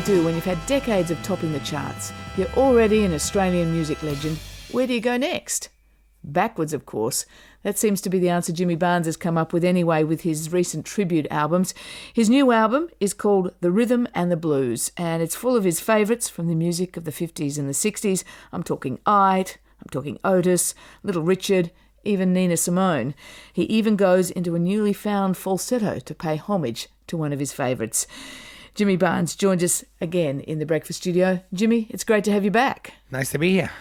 do when you've had decades of topping the charts? You're already an Australian music legend. Where do you go next? Backwards, of course. That seems to be the answer Jimmy Barnes has come up with anyway with his recent tribute albums. His new album is called The Rhythm and the Blues, and it's full of his favourites from the music of the 50s and the 60s. I'm talking Ide, I'm talking Otis, Little Richard, even Nina Simone. He even goes into a newly found falsetto to pay homage to one of his favourites. Jimmy Barnes joins us again in the Breakfast Studio. Jimmy, it's great to have you back. Nice to be here.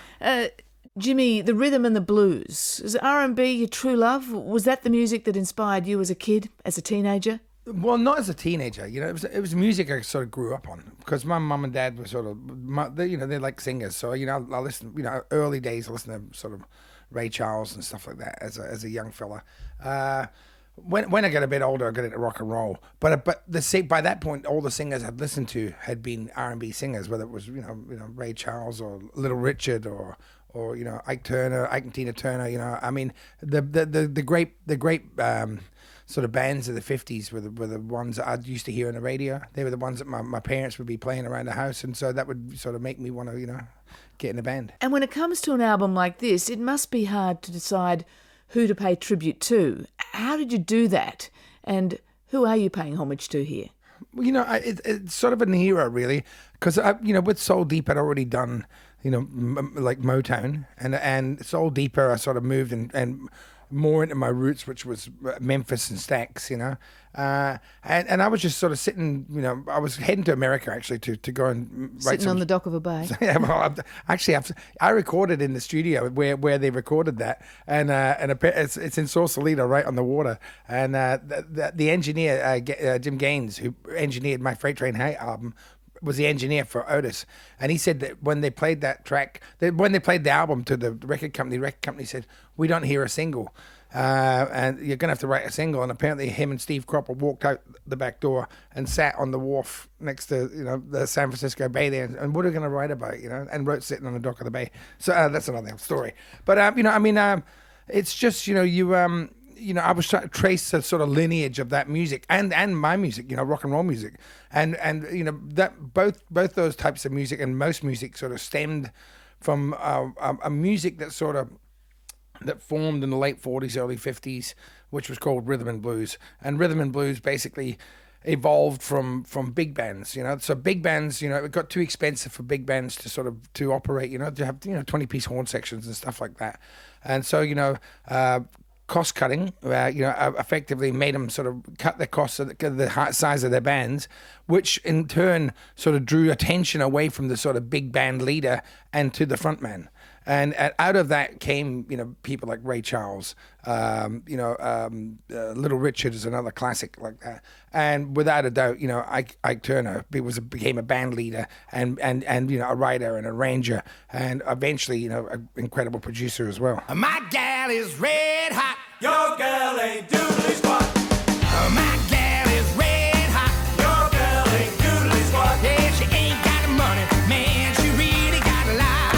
Jimmy, the rhythm and the blues. Is R&B your true love? Was that the music that inspired you as a kid, as a teenager? Well, not as a teenager. It was music I sort of grew up on because my mum and dad were sort of, they're like singers. So, I listen, early days I listened to sort of Ray Charles and stuff like that as a young fella. When I got a bit older, I got into rock and roll. But by that point, all the singers I'd listened to had been R&B singers, whether it was Ray Charles or Little Richard or Ike and Tina Turner. I mean the great sort of bands of the 50s were the ones that I used to hear on the radio. They were the ones that my parents would be playing around the house, and so that would sort of make me want to get in a band. And when it comes to an album like this, it must be hard to decide who to pay tribute to. How did you do that? And who are you paying homage to here? It's sort of an era, really, because with Soul Deep I'd already done, like Motown, and Soul Deeper I sort of moved and more into my roots, which was Memphis and Stax, and I was just sort of sitting, I was heading to America actually to go and write sitting on the dock of a bay. Yeah, well, I recorded in the studio where they recorded that, and it's in Sausalito, right on the water, and the engineer Jim Gaines, who engineered my Freight Train High album, was the engineer for Otis, and he said that when they played that track, when they played the album to the record company said, "We don't hear a single, and you're gonna have to write a single." And apparently, him and Steve Cropper walked out the back door and sat on the wharf next to the San Francisco Bay there, and what are we gonna write about, and wrote sitting on the dock of the bay. So that's another story. But it's just I was trying to trace the sort of lineage of that music and my music, rock and roll music, and that both those types of music and most music sort of stemmed from a music that formed in the late 40s, early 50s, which was called rhythm and blues. And rhythm and blues basically evolved from big bands, So big bands, it got too expensive for big bands to operate, to have 20-piece horn sections and stuff like that, and so cost cutting, effectively made them sort of cut the costs of the size of their bands, which in turn sort of drew attention away from the sort of big band leader and to the front man. And out of that came, people like Ray Charles, Little Richard is another classic like that. And without a doubt, Ike Turner became a band leader and a writer and arranger, and eventually, an incredible producer as well. My gal is red hot. Your girl ain't doodly squat. My gal is red hot. Your girl ain't doodly squat. Yeah, she ain't got the money, man. She really got a lot.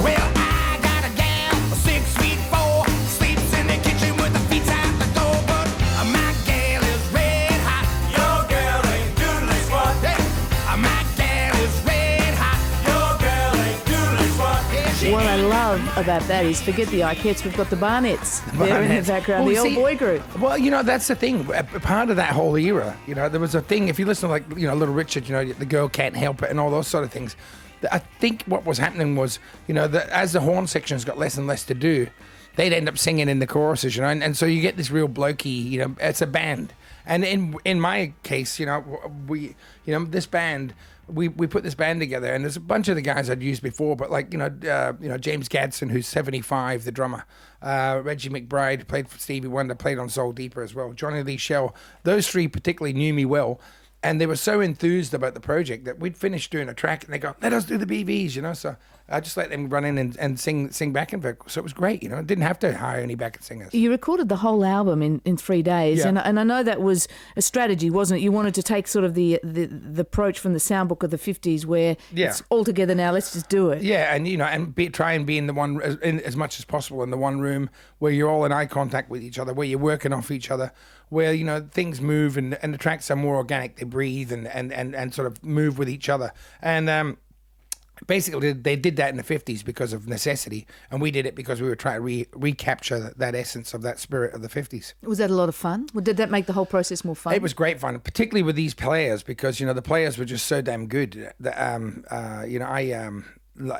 Well, I got a gal, 6'4", sleeps in the kitchen with her feet out the door. But my gal is red hot. Your girl ain't doodly squat. Hey, my gal is red hot. Your girl ain't doodly squat. Yeah, what I love about that is, forget the Ikeettes, we've got the Barnetts there in the background, the old boy group. Well, that's the thing. Part of that whole era, there was a thing, if you listen to Little Richard, The Girl Can't Help It and all those sort of things. I think what was happening was, that as the horn sections got less and less to do, they'd end up singing in the choruses, and so you get this real blokey, it's a band. And in my case, we, this band, we put this band together, and there's a bunch of the guys I'd used before, but James Gadsden, who's 75, the drummer, Reggie McBride played for Stevie Wonder, played on Soul Deeper as well, Johnny Lee Shell. Those three particularly knew me well, and they were so enthused about the project that we'd finished doing a track, and they go, "Let us do the BVs," So I just let them run in and sing backing vocals. So it was great, you know. I didn't have to hire any backing singers. You recorded the whole album in 3 days, Yeah. and I know that was a strategy, wasn't it? You wanted to take sort of the approach from the soundbook of the 50s where Yeah. it's all together now, let's just do it. Yeah, and you know, try and be in the one as much as possible in the one room where you're all in eye contact with each other, where you're working off each other, where you know things move and the tracks are more organic. They breathe and sort of move with each other. And basically, they did that in the 50s because of necessity, and we did it because we were trying to recapture that essence of that spirit of the 50s. Was that a lot of fun? Did that make the whole process more fun? It was great fun, particularly with these players, because you know the players were just so damn good. That you know,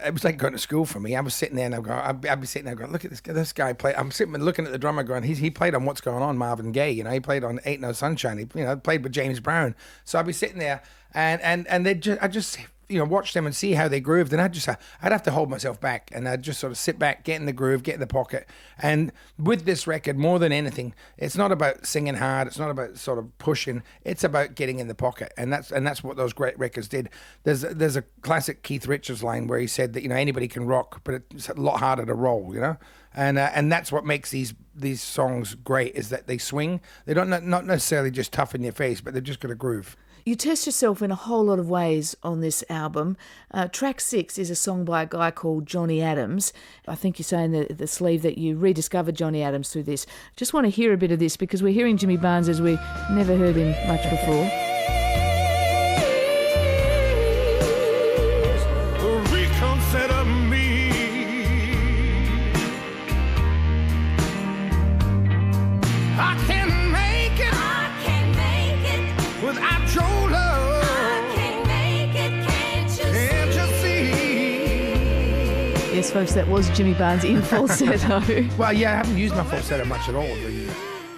it was like going to school for me. I was sitting there and I'd be sitting there going, look at this guy play. I'm sitting and looking at the drummer going, he played on What's Going On, Marvin Gaye. You know, he played on Ain't No Sunshine. He played with James Brown. So I'd be sitting there and I just you know, watch them and see how they grooved, and I'd have to hold myself back, and I'd just sort of sit back, get in the groove, get in the pocket. And with this record, more than anything, it's not about singing hard, it's not about sort of pushing, it's about getting in the pocket, and that's what those great records did. There's a classic Keith Richards line where he said that, you know, anybody can rock, but it's a lot harder to roll, you know. And that's what makes these songs great, is that they swing. They don't not necessarily just tough in your face, but they're just got a groove. You test yourself in a whole lot of ways on this album. Track 6 is a song by a guy called Johnny Adams. I think you say in the sleeve that you rediscovered Johnny Adams through this. Just want to hear a bit of this because we're hearing Jimmy Barnes as we never heard him much before. Reconsider me. I can't make it. I can't make it without your love. I can't make it. Can't you see? Yes, folks, that was Jimmy Barnes in falsetto. Well, yeah, I haven't used my falsetto much at all. Really.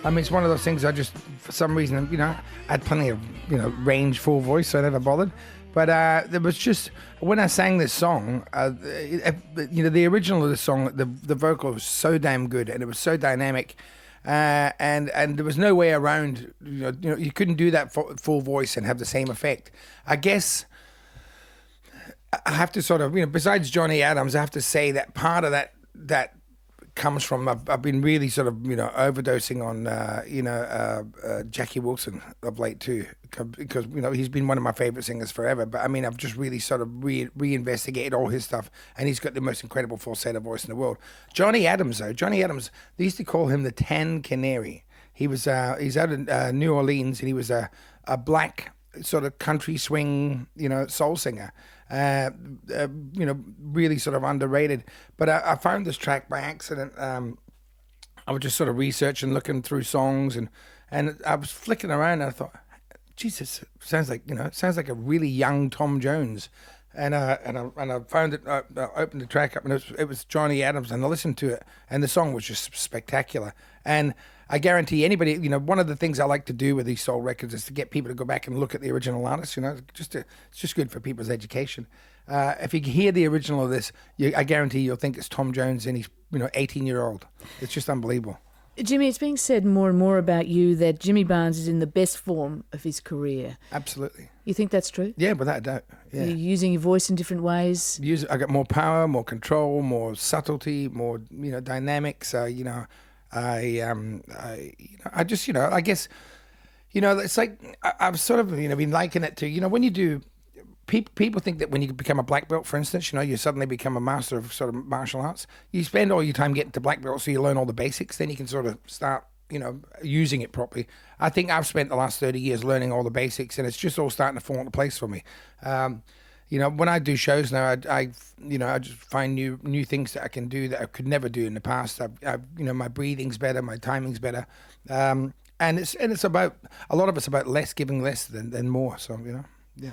I mean, it's one of those things I just, for some reason, you know, I had plenty of, you know, range, full voice, so I never bothered. But there was just, when I sang this song, you know, the original of the song, the vocal was so damn good and it was so dynamic. And there was no way around, you know, you couldn't do that full voice and have the same effect. I guess I have to sort of, you know, besides Johnny Adams, I have to say that part of that comes from, I've been really sort of, you know, overdosing on, Jackie Wilson of late too, because, you know, he's been one of my favorite singers forever. But I mean, I've just really sort of reinvestigated all his stuff, and he's got the most incredible falsetto voice in the world. Johnny Adams, they used to call him the Tan Canary. He's out in New Orleans, and he was a black sort of country swing, you know, soul singer. You know, really sort of underrated. But I found this track by accident. I was just sort of researching, looking through songs, and I was flicking around, and I thought, Jesus, sounds like a really young Tom Jones. And I found it. I opened the track up, and it was Johnny Adams, and I listened to it, and the song was just spectacular. And I guarantee anybody, you know, one of the things I like to do with these soul records is to get people to go back and look at the original artist. You know, it's just good for people's education. If you hear the original of this, I guarantee you'll think it's Tom Jones, and he's, you know, 18-year-old. It's just unbelievable. Jimmy, it's being said more and more about you that Jimmy Barnes is in the best form of his career. Absolutely. You think that's true? Yeah, without a doubt. Yeah. You're using your voice in different ways. I got more power, more control, more subtlety, more, you know, dynamics. You know, I just, you know, I guess, you know, it's like I've sort of, you know, been liking it to, you know, when you do. People think that when you become a black belt, for instance, you know, you suddenly become a master of sort of martial arts. You spend all your time getting to black belt, so you learn all the basics. Then you can sort of start, you know, using it properly. I think I've spent the last 30 years learning all the basics, and it's just all starting to fall into place for me. You know, when I do shows now, I just find new things that I can do that I could never do in the past. You know, my breathing's better, my timing's better, and it's about, a lot of it's about less, giving less than more. So, you know, yeah.